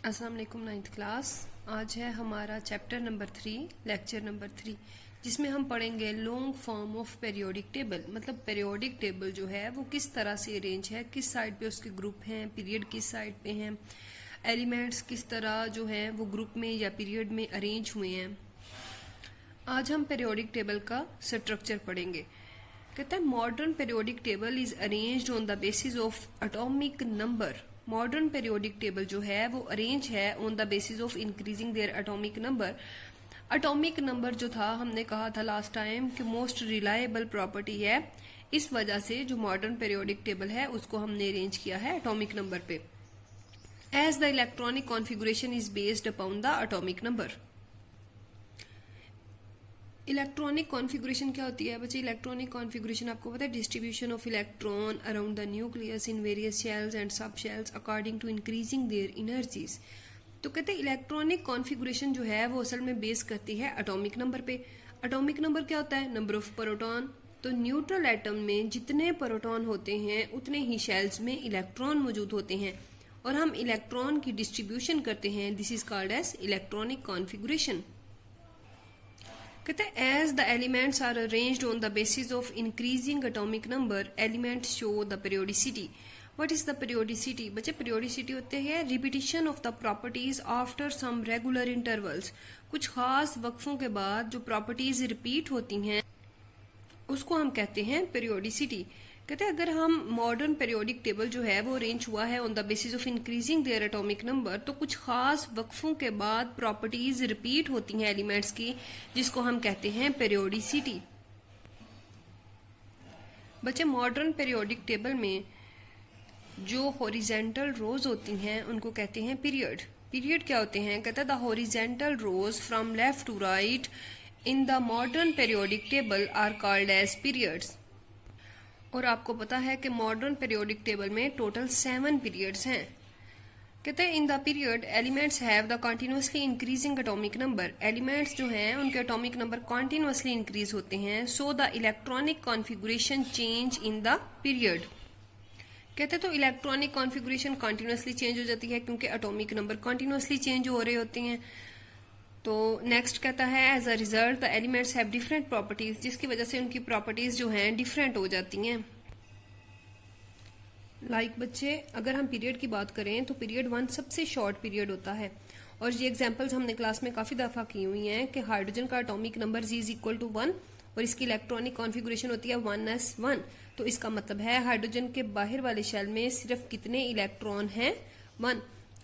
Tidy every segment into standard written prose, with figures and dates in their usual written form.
अस्सलाम वालेकुम। 9th class. आज है हमारा चैप्टर नंबर 3, लेक्चर नंबर 3, जिसमें हम पढ़ेंगे long form of periodic table. मतलब पेरियोडिक टेबल जो है वो किस तरह से अरेंज है, किस साइड पे उसके ग्रुप हैं, पीरियड किस साइड पे हैं, एलिमेंट्स किस तरह जो हैं वो ग्रुप में या पीरियड में अरेंज हुए हैं। आज हम पेरियोडिक टेबल का स्ट्रक्चर पढ़ेंगे। कहता है modern periodic table is arranged on the basis of atomic number. Modern periodic table जो है वो अरेंज है on the basis of increasing their atomic number. Atomic number जो था, हमने कहा था लास्ट टाइम कि मोस्ट रिलायबल प्रॉपर्टी है। इस वजह से जो मॉडर्न पेरियोडिक टेबल है उसको हमने अरेंज किया है एटॉमिक नंबर पे। As the electronic configuration is based upon the atomic number. Electronic configuration क्या होती है बच्चे? इलेक्ट्रॉनिक कॉन्फ़िगरेशन आपको पता है, distribution of electron around the nucleus in various shells and sub shells according to increasing their energies. तो कहते हैं इलेक्ट्रॉनिक कॉन्फ़िगरेशन जो है वो असल में बेस करती है एटॉमिक नंबर पे। एटॉमिक नंबर क्या होता है? Number of proton. तो न्यूट्रल एटम में जितने प्रोटॉन होते हैं उतने ही शेल्स में इलेक्ट्रॉन मौजूद होते हैं, और हम इलेक्ट्रॉन की डिस्ट्रीब्यूशन करते हैं। This is called as electronic configuration. कहते हैं as the elements are arranged on the basis of increasing atomic number, elements show the periodicity. What is the periodicity? बच्चे पेरियोडिसिटी होते हैं repetition of the properties after some regular intervals. कुछ खास वक्फों के बाद जो प्रॉपर्टीज रिपीट होती हैं उसको हम कहते हैं पेरियोडिसिटी। कहते हैं अगर हम मॉडर्न पेरियोडिक टेबल जो है वो अरेंज हुआ है on the basis of increasing their atomic number, तो कुछ खास वक्फों के बाद प्रॉपर्टीज रिपीट होती हैं एलिमेंट्स की, जिसको हम कहते हैं पेरियोडिसिटी। बच्चे मॉडर्न पेरियोडिक टेबल में जो हॉरिजेंटल रोज होती हैं उनको कहते हैं पीरियड। पीरियड क्या होते हैं? कहते हैं the horizontal rows from left to right in the modern periodic table are called as periods. और आपको पता है कि मॉडर्न पेरियोडिक टेबल में टोटल 7 पीरियड्स हैं। कहते हैं in the period elements have the continuously increasing atomic number. Elements जो हैं उनके एटॉमिक नंबर कंटिन्यूअसली इंक्रीज होते हैं। So the electronic configuration change in the period. कहते हैं तो इलेक्ट्रॉनिक कॉन्फ़िगरेशन कंटिन्यूअसली चेंज हो जाती है क्योंकि एटॉमिक नंबर कंटिन्यूअसली चेंज हो रहे होते हैं। तो नेक्स्ट कहता है as a result the elements have different properties, जिसकी वजह से उनकी प्रॉपर्टीज जो हैं डिफरेंट हो जाती हैं। लाइक बच्चे अगर हम पीरियड की बात करें तो पीरियड 1 सबसे शॉर्ट पीरियड होता है, और ये एग्जांपल्स हमने क्लास में काफ़ी दफ़ा की हुई हैं कि हाइड्रोजन का atomic number Z is equal to 1 और इसकी इलेक्ट्रॉनिक कॉन्फ़िगरेशन होती है 1s1। तो इसका मतलब है हाइड्रोजन के बाहर वाले शेल में सिर्फ कितने इलेक्ट्रॉन हैं? 1।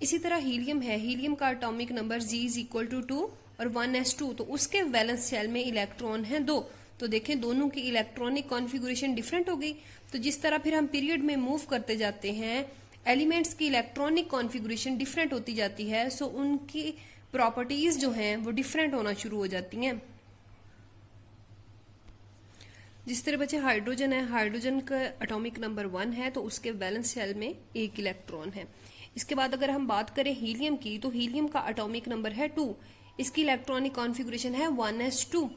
इसी तरह हीलियम है, हीलियम का atomic number Z is equal to 2 और 1s2, तो उसके वैलेंस शेल में इलेक्ट्रॉन हैं 2। तो देखें दोनों की इलेक्ट्रॉनिक कॉन्फ़िगरेशन डिफरेंट हो गई। तो जिस तरह फिर हम पीरियड में मूव करते जाते हैं एलिमेंट्स की इलेक्ट्रॉनिक कॉन्फ़िगरेशन डिफरेंट होती जाती है, सो उनकी प्रॉपर्टीज जो हैं वो डिफरेंट होना शुरू हो जाती हैं। जिस तरह बच्चे हाइड्रोजन है, हाइड्रोजन का एटॉमिक नंबर 1 है तो उसके वैलेंस शेल में 1 इलेक्ट्रॉन है। इसके बाद अगर हम बात करें हीलियम की, तो हीलियम का एटॉमिक नंबर है 2, इसकी इलेक्ट्रॉनिक कॉन्फ़िगरेशन है 1s2।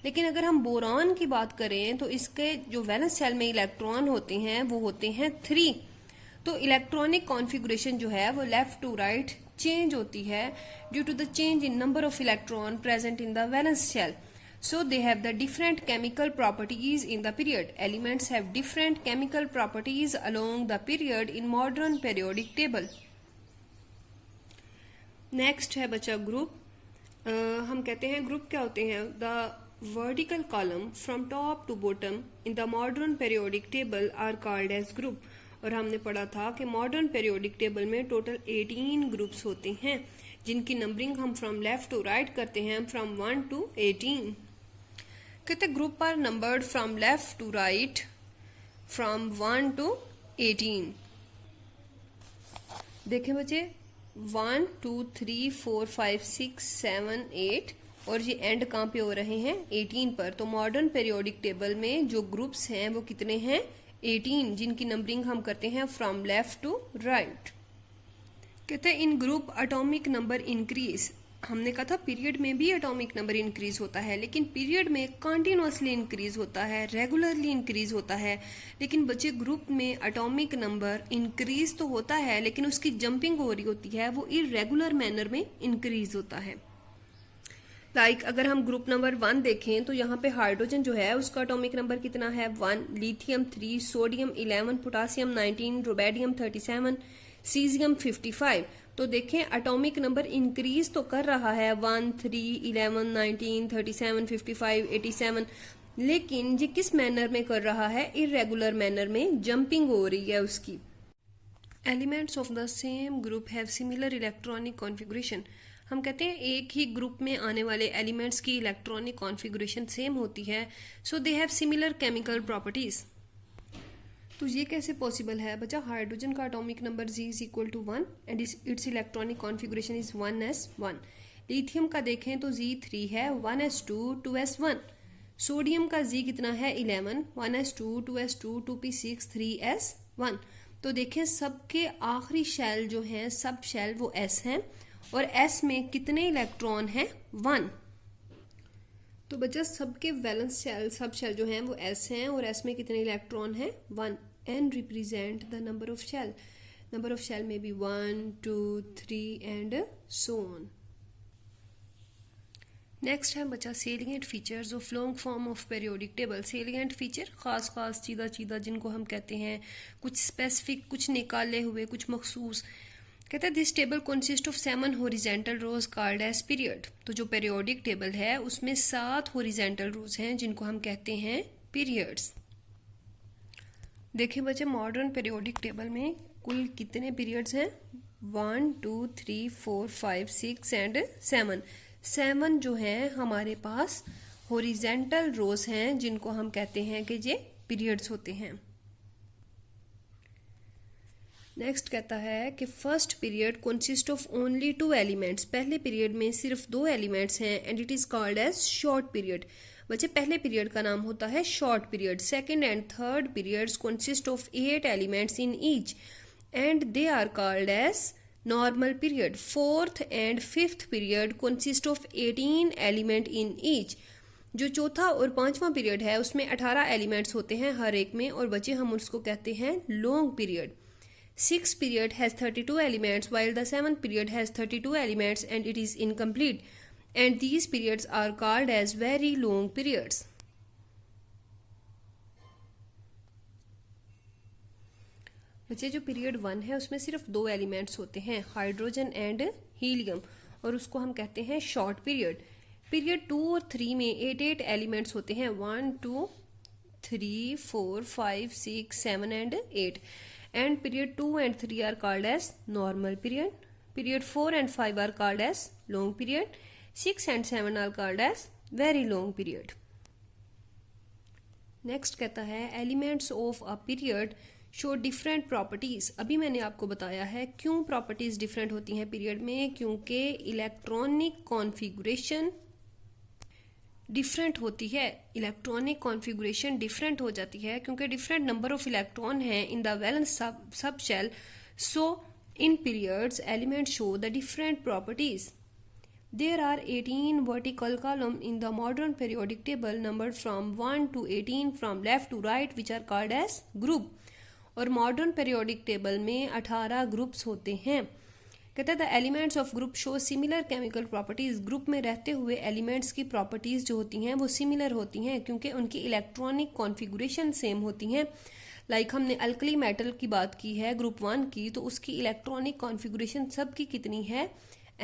लेकिन अगर हम बोरान की बात करें तो इसके जो वैलेंस शेल में इलेक्ट्रॉन होते हैं वो होते हैं 3। तो इलेक्ट्रॉनिक कॉन्फ़िगरेशन जो है वो लेफ्ट टू राइट चेंज होती है due to the change in number of electron present in the valence shell. So they have the different chemical properties in the period. Elements have different chemical properties along the period in modern periodic table. Next है बच्चा group. हम कहते हैं group क्या होते हैं? The vertical column from top to bottom in the modern periodic table are called as group. और हमने पढ़ा था कि मॉडर्न पेरियोडिक टेबल में टोटल 18 ग्रुप्स होते हैं, जिनकी नंबरिंग हम फ्रॉम लेफ्ट टू राइट करते हैं फ्रॉम 1 to 18। कहते group are numbered from left to right from 1 to 18। देखें बच्चे 1 2 3 4 5 6 7 8, और ये एंड कहाँ पे हो रहे हैं? 18 पर। तो मॉडर्न पेरियोडिक टेबल में जो ग्रुप्स हैं वो कितने हैं? 18, जिनकी नंबरिंग हम करते हैं फ्रॉम लेफ्ट टू राइट। कहते हैं in group atomic number increase. हमने कहा था पीरियड में भी एटॉमिक नंबर इंक्रीज होता है, लेकिन पीरियड में कंटिन्यूअसली इंक्रीज होता है, रेगुलरली इंक्रीज होता है। लेकिन बच्चे ग्रुप में एटॉमिक नंबर इंक्रीज तो होता है, लेकिन उसकी जंपिंग हो रही होती है, वो इरेगुलर मैनर में इंक्रीज होता है। अगर हम ग्रुप नंबर 1 देखें तो यहाँ पे हाइड्रोजन जो है उसका एटॉमिक नंबर कितना है 1, lithium 3, sodium 11, potassium 19, rubidium 37, caesium 55। तो देखें एटॉमिक नंबर इंक्रीज तो कर रहा है 1, 3, 11, 19, 37, 55, 87, लेकिन ये किस मैनर में कर रहा है, इरेगुलर मैनर में जंपिंग हो रही है उसकी। Elements of the same group have similar electronic configuration. हम कहते हैं एक ही ग्रुप में आने वाले एलिमेंट्स की इलेक्ट्रॉनिक कॉन्फ़िगरेशन सेम होती है, so they have similar chemical properties. तो ये कैसे पॉसिबल है बच्चा? हाइड्रोजन का atomic number Z is equal to 1 and its electronic configuration is 1s1। Lithium का देखें तो Z3 है, 1s2, 2s1। सोडियम का Z कितना है 11, 1s2, 2s2, 2p6, 3s1। तो देखें सबके आखिरी शेल जो हैं सब शेल वो s हैं, और s में कितने इलेक्ट्रॉन हैं 1। तो बच्चा सबके वैलेंस शेल सब शेल जो हैं वो s हैं, और s में कितने इलेक्ट्रॉन हैं 1। n represent the number of shell. Number of shell में भी 1, 2, 3 एंड सो ऑन। नेक्स्ट है बच्चा salient features of long form of periodic table. Salient feature खास खास चीदा चीदा जिनको हम कहते हैं, कुछ स्पेसिफिक, कुछ निकाले हुए, कुछ मखसूस। कहते हैं this table consist of 7 horizontal rows called as period. तो जो पीरियोडिक टेबल है उसमें 7 हॉरिजॉन्टल रोज हैं जिनको हम कहते हैं पीरियड्स। देखिए बच्चे मॉडर्न पीरियोडिक टेबल में कुल कितने पीरियड्स हैं 1, 2, 3, 4, 5, 6 एंड 7। 7 जो हैं हमारे पास हॉरिजॉन्टल रोज हैं जिनको हम कहते हैं कि ये पीरियड्स होते हैं। नेक्स्ट कहता है कि first period consist of only 2 elements. पहले पीरियड में सिर्फ 2 एलिमेंट्स हैं and it is called as short period. बच्चे पहले पीरियड का नाम होता है short period. Second and third periods consist of 8 elements in each and they are called as normal period. Fourth and fifth period consist of 18 element in each. जो चौथा और पांचवा पीरियड है उसमें 18 एलिमेंट्स होते हैं हर एक में, और बच्चे हम उसको कहते हैं long period. Sixth period has 32 elements while the 7th period has 32 elements and it is incomplete, and these periods are called as very long periods. बच्चे जो पीरियड 1 है उसमें सिर्फ 2 एलिमेंट्स होते हैं, हाइड्रोजन एंड हीलियम, और उसको हम कहते हैं शॉर्ट पीरियड। पीरियड 2 और 3 में 8 एलिमेंट्स होते हैं, 1, 2, 3, 4, 5, 6, 7 and 8। And period 2 and 3 are called as normal period. Period 4 and 5 are called as long period. 6 and 7 are called as very long period. Next कहता है elements of a period show different properties. अभी मैंने आपको बताया है क्यों properties different होती हैं पीरियड में, क्योंकि इलेक्ट्रॉनिक कॉन्फ़िगरेशन डिफरेंट होती है। इलेक्ट्रॉनिक कॉन्फ़िगरेशन डिफरेंट हो जाती है क्योंकि डिफरेंट नंबर ऑफ इलेक्ट्रॉन हैं in the valence sub shell. So in periods element show the different properties. There are 18 vertical column in the modern periodic table numbered from 1 to 18 from left to right which are called as group. और modern periodic table में 18 groups होते हैं। कहते हैं the elements of group show similar chemical properties. Group में रहते हुए elements की प्रॉपर्टीज जो होती हैं वो सिमिलर होती हैं क्योंकि उनकी इलेक्ट्रॉनिक कॉन्फ़िगरेशन सेम होती हैं। हमने अल्कली मेटल की बात की है ग्रुप 1 की, तो उसकी इलेक्ट्रॉनिक कॉन्फ़िगरेशन सब की कितनी है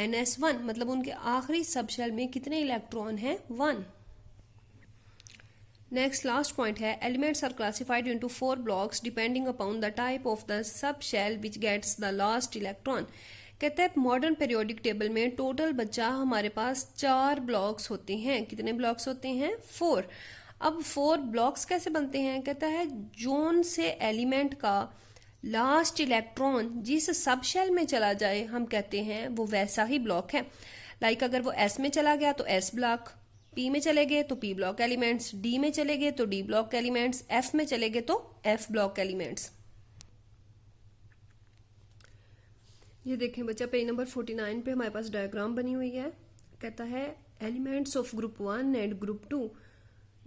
NS1, मतलब उनके आखिरी सब शेल में कितने इलेक्ट्रॉन हैं 1। नेक्स्ट लास्ट पॉइंट है elements are classified into 4 blocks depending upon the type of the sub shell which gets the last electron. कहते हैं मॉडर्न पीरियोडिक टेबल में टोटल बच्चा हमारे पास 4 ब्लॉक्स होते हैं। कितने ब्लॉक्स होते हैं 4। अब 4 ब्लॉक्स कैसे बनते हैं? कहता है जोन से एलिमेंट का लास्ट इलेक्ट्रॉन जिस सब शेल में चला जाए हम कहते हैं वो वैसा ही ब्लॉक है। अगर वो S में चला गया तो S ब्लॉक, P में चले गए तो P ब्लॉक एलिमेंट्स, D में चले गए तो D ब्लॉक एलिमेंट्स, F में चले गए तो F ब्लॉक एलिमेंट्स। ये देखें बच्चा, पेज नंबर 49 पे हमारे पास डायग्राम बनी हुई है। कहता है elements of group 1 and group 2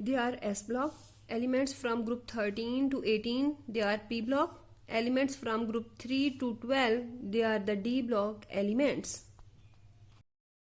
they are S block, elements from group 13 to 18 they are P block, elements from group 3 to 12 they are the D block elements.